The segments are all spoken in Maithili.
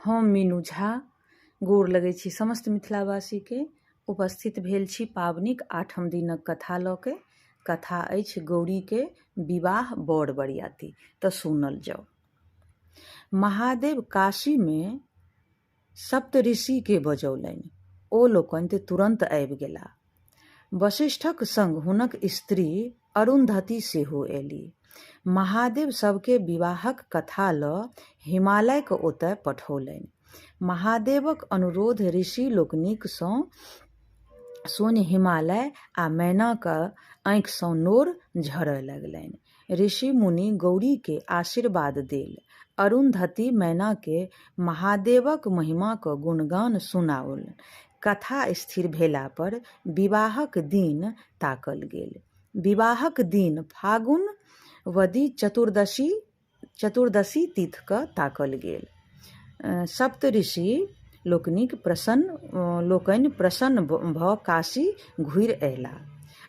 हम मीनू झा गोर लगै छी समस्त मिथिलावासी के। उपस्थित भेल छी पाबनिक 8म दिनक कथा लऽ के। कथा अछि गौरी के विवाह बर बरियाती। तऽ सुनल जाओ। महादेव काशी में सप्त ऋषि के बजौलनि। ओ लोकनि तुरंत आबि गेला। वशिष्ठक संग हुनक स्त्री अरुंधति सेहो एली। महादेव सबके विवाहक कथा ल हिमालय के ओतय पठौलनि। महादेवक अनुरोध ऋषि लोकनिक सँ सुनि हिमालय आ मैनाक आँखि सँ नोर झरय लगलनि। ऋषि मुनि गौरी के आशीर्वाद देल। अरुंधति मैना के महादेवक महिमाक गुणगान सुनाओल। कथा स्थिर भेला पर विवाहक दिन ताकल गेल। विवाहक दिन फागुन वदी चतुर्दशी तिथि क ताकल गेल। सप्त ऋषि लोकनि प्रसन्न भ काशी घुरि अयला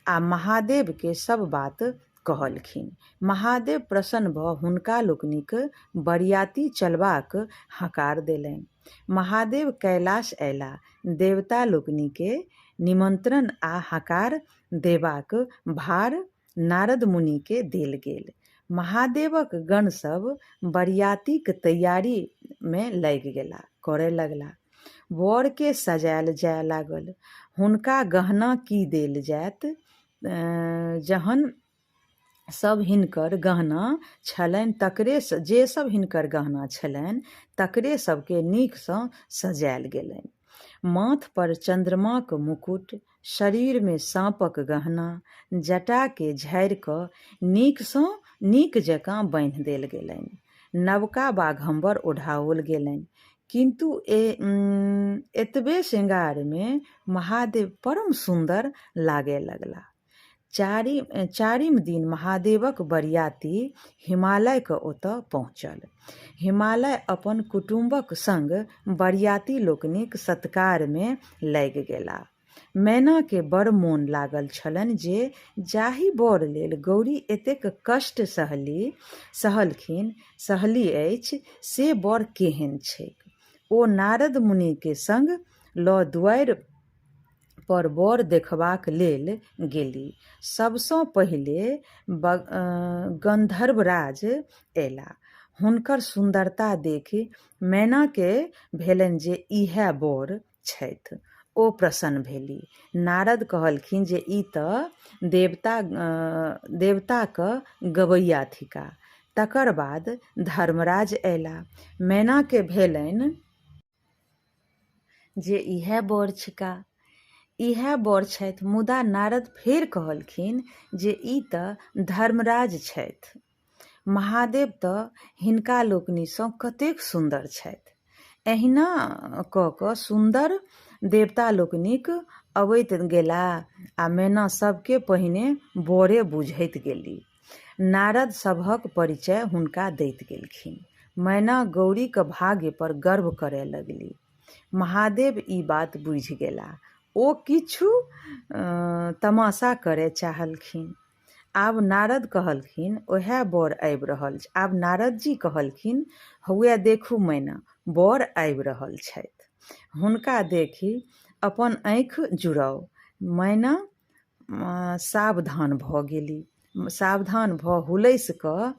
आ महादेव के सब बात कहलखिन। महादेव प्रसन्न भ हुनका लोकनिक बरियाती चलबाक हकार देलनि। महादेव कैलाश अयला। देवता लोकनि के निमंत्रण आ हकार देबाक भार नारद मुनि के देल गेल। महादेवक गण सब बरियातीक तैयारी में लागि गेला करय लगला। वर के सजायल जाय लागल। हुनका गहना की देल जायत। जहन सब हिनकर गहना छलनि जे सब हिनकर गहना छलनि तकरे सबके नीक सँ सजायल गेलनि। माथ पर चंद्रमाक मुकुट, शरीर में साँपक गहना, जटा के झाड़ि क नीक जकाँ बान्हि देल गेलनि। नवका बाघम्बर ओढ़ाओल गेलनि। किंतु एतबे श्रृंगार में महादेव परम सुंदर लागे लगला। चारिम दिन महादेवक बरियाती हिमालय के ओतऽ पहुँचल। हिमालय अपन कुटुम्बक संग बरियाती लोकनिक सत्कार में लागि गेला। मैना के बड़ मोन लागल छलनि जे जाहि बर लेल गौरी एतेक कष्ट सहली अछि से बर केहन छैक। ओ नारद मुनि के संग ल दुआरि पर बर देखबाक लेल गेली। सबसँ पहिले गंधर्वराज अयला। हुनकर सुंदरता देखि मैना के भेलनि जे इएह बर छथि। ओ प्रसन्न भेली। नारद कहलखिन जे ई तऽ देवताक गवैया थिका। तकर बाद धर्मराज अयला। मैना के भेलनि जे इएह बर छिका। इएह बर छथि। मुदा नारद फेर कहलखिन जे ई तऽ धर्मराज छथि। महादेव तऽ हिनका लोकनि सँ कतेक सुन्दर छथि। एहिना क क सुन्दर देवता लोकनिक अबैत गेला आ मैना सबके पहिने बरे बुझैत गेली। नारद सभक परिचय हुनका दैत गेलखिन। मैना गौरी के भाग्य पर गर्व करय लगली। महादेव ई बात बुझि गेला। ओ किछु तमाशा करय चाहलखिन। आब नारद कहलखिन ओहे बर आबि रहल छै। आब नारद जी कहलखिन हौवे देखू मैना बर आबि रहल छथि। हुनका देखि अपन आँखि जुड़ाउ। मैना सावधान भ गेली। सावधान भ हुलैस क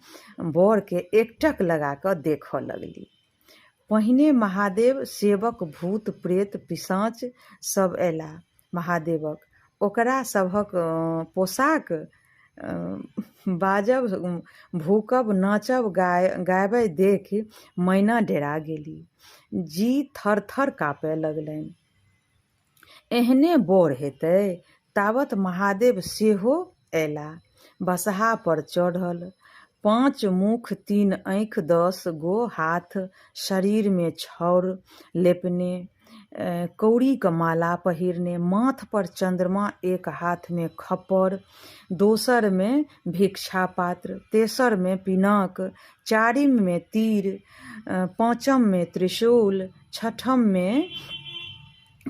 बर के एकटक लगा क देखऽ लगली। पहिने महादेव सेवक भूत प्रेत पिशाच सब अयला महादेवक। ओकरा सभक पोशाक बाजब भूकब नाचब गाबै देखि मैना डेरा गेली। जी थर थर काँपय लगलनि। एहने बर हेतै। ताबत महादेव सेहो अयला। बसहा पर चढ़ल। 5 मुख 3 आँखि 10 गो हाथ, शरीर में छौर लेपने, कौड़ी क माला पहिरने, माथ पर चंद्रमा, एक हाथ में खप्पर, दोसर में भिक्षा पात्र, तेसर में पिनाक, चारिम में तीर, पाँचम में त्रिशूल, छठम में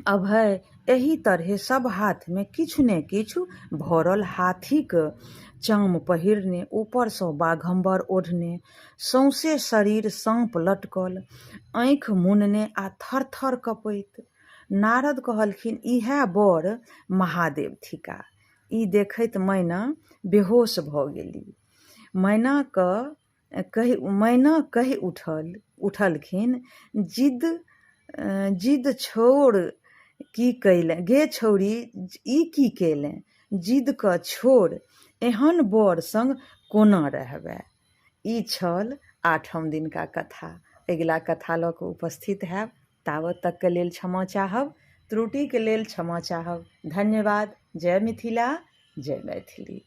अभय, एही तरहे सब हाथ में किछु ने किछु भरल, हाथीक चाम पहिरने, ऊपरसँ बाघम्बर ओढ़ने, सौंसे शरीर साँप लटकल, आँखि मुनने आ थर थर कपैत। नारद कहलखिन, इएह बर महादेव थिका। ई देखैत मैना बेहोश भऽ गेली। मैना कहि उठलखिन, जिद छोड़ की कैले गे छौरी, ई की कैले, जिद क छोड़, एहन बर संग कोना रहबै। ई छल 8म दिनका कथा। अगिला कथा लऽ कऽ उपस्थित हैब। तावत तक के लेल क्षमा चाहब, त्रुटि के लेल क्षमा चाहब। धन्यवाद। जय मिथिला, जय मैथिली।